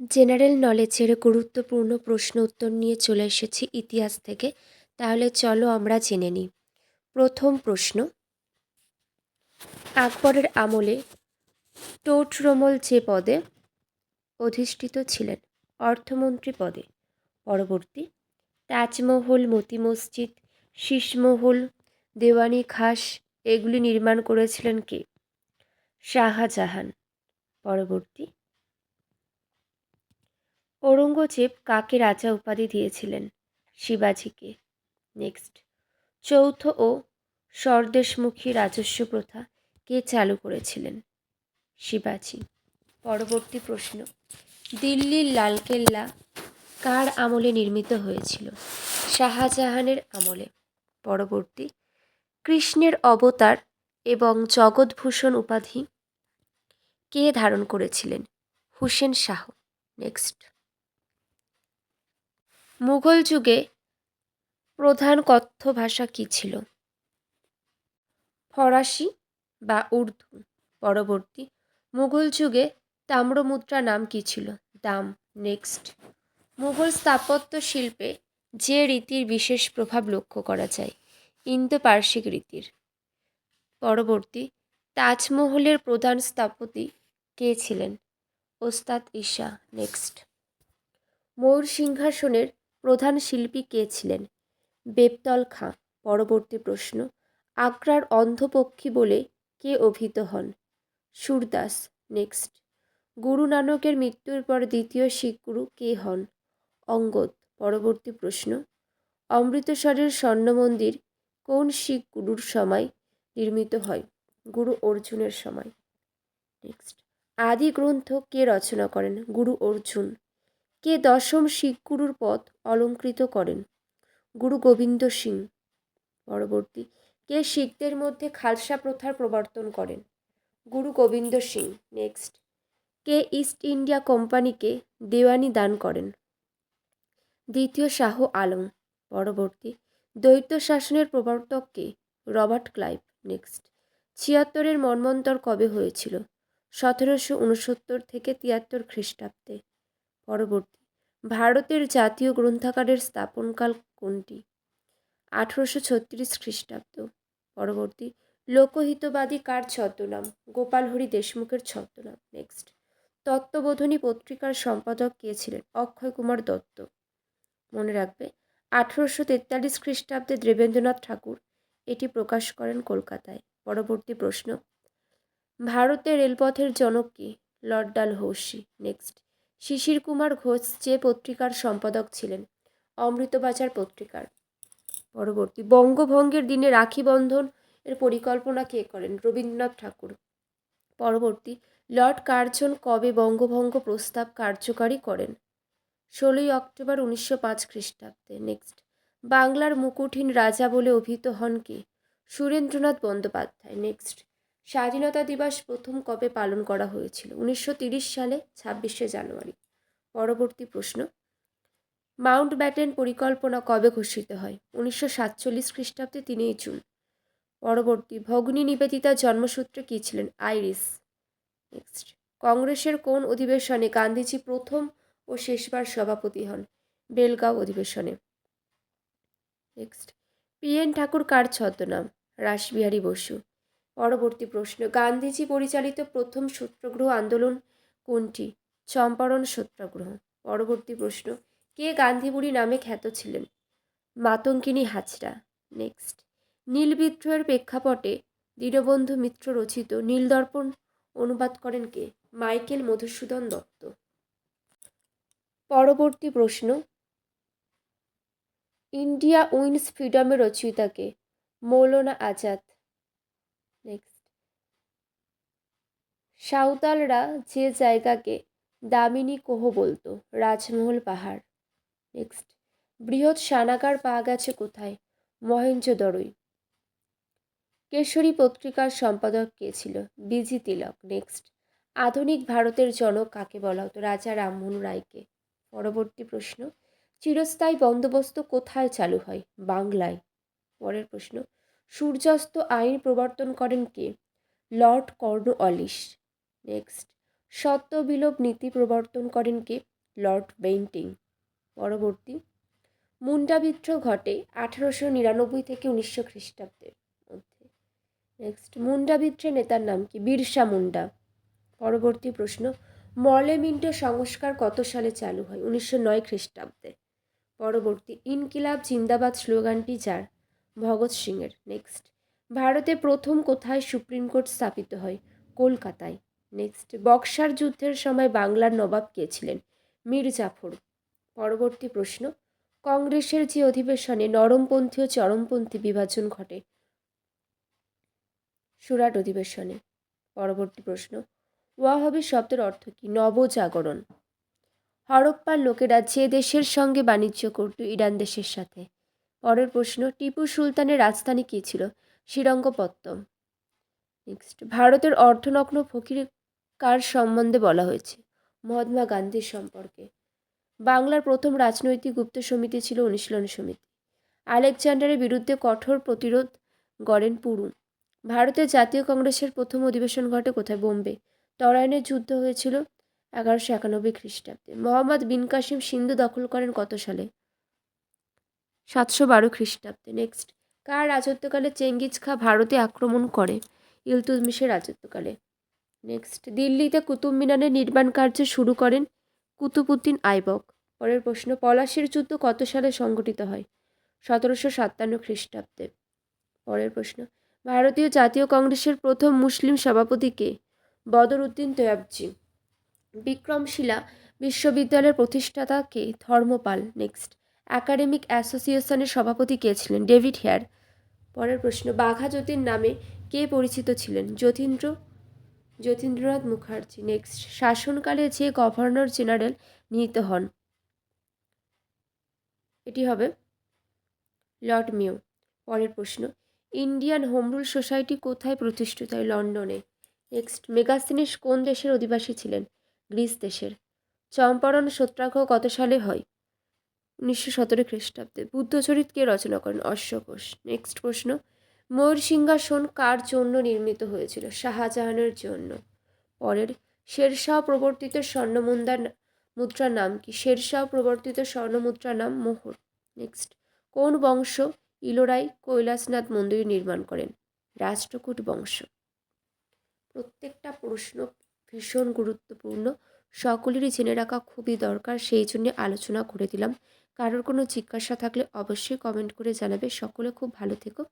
General নলেজের গুরুত্বপূর্ণ প্রশ্ন উত্তর নিয়ে চলে এসেছি ইতিহাস থেকে। তাহলে চলো আমরা জেনে নিই। প্রথম প্রশ্ন, আকবরের আমলে টোডরমল যে পদে অধিষ্ঠিত ছিলেন? অর্থমন্ত্রী পদে। পরবর্তী, তাজমহল, মতি মসজিদ, শীষমহল, দেওয়ানি খাস এগুলি নির্মাণ করেছিলেন কে? শাহজাহান। পরবর্তী, ঔরঙ্গজেব কাকে রাজা উপাধি দিয়েছিলেন? শিবাজিকে। নেক্সট, চৌথ ও স্বদেশমুখী রাজস্ব প্রথা কে চালু করেছিলেন? শিবাজি। পরবর্তী প্রশ্ন, দিল্লির লালকেল্লা কার আমলে নির্মিত হয়েছিল? শাহজাহানের আমলে। পরবর্তী, কৃষ্ণের অবতার এবং জগৎভূষণ উপাধি কে ধারণ করেছিলেন? হুসেন শাহ। নেক্সট, মুঘল যুগে প্রধান কথ্য ভাষা কী ছিল? ফরাসি বা উর্দু। পরবর্তী, মুঘল যুগে তাম্রমুদ্রা নাম কী ছিল? দাম। নেক্সট, মুঘল স্থাপত্য শিল্পে যে রীতির বিশেষ প্রভাব লক্ষ্য করা যায়? ইন্দো পার্সিক রীতির। পরবর্তী, তাজমহলের প্রধান স্থপতি কে ছিলেন? ওস্তাদ ঈশা। নেক্সট, ময়ূর সিংহাসনের প্রধান শিল্পী কে ছিলেন? বেপতল খাঁ। পরবর্তী প্রশ্ন, আগ্রার অন্ধপক্ষী বলে কে অভিহিত হন? সুরদাস। নেক্সট, গুরু নানকের মৃত্যুর পর দ্বিতীয় শিখ গুরু কে হন? অঙ্গদ। পরবর্তী প্রশ্ন, অমৃতসরের স্বর্ণ মন্দির কোন শিখ গুরুর সময় নির্মিত হয়? গুরু অর্জুনের সময়। নেক্সট, আদি গ্রন্থ কে রচনা করেন? গুরু অর্জুন। কে দশম শিখ গুরুর পদ অলঙ্কৃত করেন? গুরু গোবিন্দ সিং। পরবর্তী, কে শিখদের মধ্যে খালসা প্রথার প্রবর্তন করেন? গুরু গোবিন্দ সিং। নেক্সট, কে ইস্ট ইন্ডিয়া কোম্পানিকে দেওয়ানি দান করেন? দ্বিতীয় শাহ আলম। পরবর্তী, দ্বৈত শাসনের প্রবর্তক কে? Robert Clive. নেক্সট, ৭৬-এর মন্বন্তর কবে হয়েছিল? ১৭৬৯ থেকে ৭৩ খ্রিস্টাব্দে। পরবর্তী, ভারতের জাতীয় গ্রন্থাগারের স্থাপনকাল কোনটি? ১৮৩৬ খ্রিস্টাব্দ। পরবর্তী, লোকহিতবাদী কার ছদ্মনাম? গোপাল হরি দেশমুখের ছদ্মনাম। নেক্সট, তত্ত্ববোধিনী পত্রিকার সম্পাদক কে ছিলেন? অক্ষয় কুমার দত্ত। মনে রাখবে, ১৮৪৩ খ্রিস্টাব্দে দেবেন্দ্রনাথ ঠাকুর এটি প্রকাশ করেন কলকাতায়। পরবর্তী প্রশ্ন, ভারতের রেলপথের জনক কি? লর্ড ডালহৌসি। নেক্সট, শিশির কুমার ঘোষ যে পত্রিকার সম্পাদক ছিলেন? অমৃতবাজার পত্রিকার। পরবর্তী, বঙ্গভঙ্গের দিনে রাখি বন্ধন এর পরিকল্পনা কে করেন? রবীন্দ্রনাথ ঠাকুর। পরবর্তী, লর্ড কার্জন কবে বঙ্গভঙ্গ প্রস্তাব কার্যকারী করেন? ১৬ই অক্টোবর ১৯০৫ খ্রিস্টাব্দে। নেক্সট, বাংলার মুকুটহীন রাজা বলে অভিহিত হন কে? সুরেন্দ্রনাথ বন্দ্যোপাধ্যায়। নেক্সট, স্বাধীনতা দিবস প্রথম কবে পালন করা হয়েছিল? ১৯৩০ সালে ২৬শে জানুয়ারি। পরবর্তী প্রশ্ন, মাউন্ট ব্যাটেন পরিকল্পনা কবে ঘোষিত হয়? ১৯৪৭ খ্রিস্টাব্দে ৩ জুন। পরবর্তী, ভগিনী নিবেদিতার জন্মসূত্রে কী ছিলেন? আইরিস। নেক্সট, কংগ্রেসের কোন অধিবেশনে গান্ধীজি প্রথম ও শেষবার সভাপতি হন? বেলগাঁও অধিবেশনে। নেক্সট, পি.এন. ঠাকুর কার ছদ্মনাম? রাসবিহারী বসু। পরবর্তী প্রশ্ন, গান্ধীজি পরিচালিত প্রথম সত্যাগ্রহ আন্দোলন কোনটি? চম্পারণ সত্যাগ্রহ। পরবর্তী প্রশ্ন, কে গান্ধীবুড়ি নামে খ্যাত ছিলেন? মাতঙ্গিনী হাজরা। নেক্সট, নীল বিদ্রোহের প্রেক্ষাপটে দীনবন্ধু মিত্র রচিত নীলদর্পণ অনুবাদ করেন কে? মাইকেল মধুসূদন দত্ত। পরবর্তী প্রশ্ন, ইন্ডিয়া উইন্স ফ্রিডমের রচয়িতা কে? মৌলানা আজাদ। নেক্সট, সাঁওতালরা যে জায়গাকে দামিনী কোহ বলতো? রাজমহল পাহাড়। নেক্সট, বৃহৎ স্নানাগার পাওয়া গেছে কোথায়? মহেঞ্জোদড়োয়। কেশরী পত্রিকার সম্পাদক কে ছিল? বিজি তিলক। নেক্সট, আধুনিক ভারতের জনক কাকে বলা হতো? রাজা রামমোহন রায়কে। পরবর্তী প্রশ্ন, চিরস্থায়ী বন্দোবস্ত কোথায় চালু হয়? বাংলায়। পরের প্রশ্ন, সূর্যাস্ত আইন প্রবর্তন করেন কে? Lord Cornwallis. নেক্সট, সত্যবিলোপ নীতি প্রবর্তন করেন কে? Lord Bentinck. পরবর্তী, মুন্ডা বিদ্রোহ ঘটে 1899 থেকে 1900 খ্রিস্টাব্দের মধ্যে। নেক্সট, মুন্ডা বিদ্রোহের নেতার নাম কি? বিরসা মুন্ডা। পরবর্তী প্রশ্ন, মলে মিন্টো সংস্কার কত সালে চালু হয়? 1909 খ্রিস্টাব্দে। পরবর্তী, ইনকিলাব জিন্দাবাদ স্লোগানটি যার? ভগৎ সিংয়ের। নেক্সট, ভারতে প্রথম কোথায় সুপ্রিম কোর্ট স্থাপিত হয়? কলকাতায়। নেক্সট, বক্সার যুদ্ধের সময় বাংলার নবাব কে ছিলেন? মীর জাফর। পরবর্তী প্রশ্ন, কংগ্রেসের যে অধিবেশনে নরমপন্থী ও চরমপন্থী বিভাজন ঘটে? সুরাট অধিবেশনে। পরবর্তী প্রশ্ন, ওয়াহাবি শব্দের অর্থ কি? নবজাগরণ। হরপ্পার লোকেরা যে দেশের সঙ্গে বাণিজ্য করত? ইরান দেশের সাথে। পরের প্রশ্ন, টিপু সুলতানের রাজধানী কী ছিল? শ্রীরঙ্গপত্তম। নেক্সট, ভারতের অর্ধনগ্ন ফকির কার সম্বন্ধে বলা হয়েছে? মহাত্মা গান্ধীর সম্পর্কে। বাংলার প্রথম রাজনৈতিক গুপ্ত সমিতি ছিল অনুশীলন সমিতি। আলেকজান্ডারের বিরুদ্ধে কঠোর প্রতিরোধ গড়েন পুরু। ভারতের জাতীয় কংগ্রেসের প্রথম অধিবেশন ঘটে কোথায়? বোম্বে। তরাইনের যুদ্ধ হয়েছিল 1191 খ্রিস্টাব্দে। মোহাম্মদ বিন কাসিম সিন্ধু দখল করেন কত সালে? 712 খ্রিস্টাব্দে। নেক্সট, কার রাজত্বকালে চেঙ্গিজ খাঁ ভারতে আক্রমণ করে? ইলতুৎমিশের রাজত্বকালে। নেক্সট, দিল্লিতে কুতুব মিনারের নির্মাণ কার্য শুরু করেন কুতুবউদ্দিন আইবক। পরের প্রশ্ন, পলাশির যুদ্ধ কত সালে সংঘটিত হয়? 1757 খ্রিস্টাব্দে। পরের প্রশ্ন, ভারতীয় জাতীয় কংগ্রেসের প্রথম মুসলিম সভাপতি কে? বদরউদ্দিন তৈয়বজি। বিক্রমশিলা বিশ্ববিদ্যালয়ের প্রতিষ্ঠাতা কে? ধর্মপাল। নেক্সট, একাডেমিক অ্যাসোসিয়েশনের সভাপতি কে ছিলেন? David Hare. পরের প্রশ্ন, বাঘা যতীন নামে কে পরিচিত ছিলেন? যতীন্দ্রনাথ মুখার্জি। নেক্সট, শাসনকালে যে গভর্নর জেনারেল নিযুক্ত হন? এটি হবে লর্ড মেয়ো। পরের প্রশ্ন, ইন্ডিয়ান হোম রুল সোসাইটি কোথায় প্রতিষ্ঠিত হয়? লন্ডনে। নেক্সট, মেগাস্তিনিস কোন দেশের অধিবাসী ছিলেন? গ্রিস দেশের। চম্পারণ সত্যাগ্রহ কত সালে হয়? 1917 খ্রিস্টাব্দে। বুদ্ধচরিত কে রচনা করেন? অশ্বঘোষ। নেক্সট প্রশ্ন, ময়ূর সিংহাসন কার জন্য নির্মিত হয়েছিল? শাহজাহানের জন্য। পরের, শেরশাহ প্রবর্তিত মুদ্রার নাম কি? শেরশাহ প্রবর্তিত স্বর্ণমুদ্রার নাম মোহর। নেক্সট, কোন বংশ ইলোরাই কৈলাসনাথ মন্দির নির্মাণ করেন? রাষ্ট্রকূট বংশ। প্রত্যেকটা প্রশ্ন ভীষণ গুরুত্বপূর্ণ, সকলেরই জেনে রাখা খুবই দরকার, সেই জন্য আলোচনা করে দিলাম। কারোর কোনো জিজ্ঞাসা থাকলে অবশ্যই কমেন্ট করে জানাবে। সকলে খুব ভালো থেকো।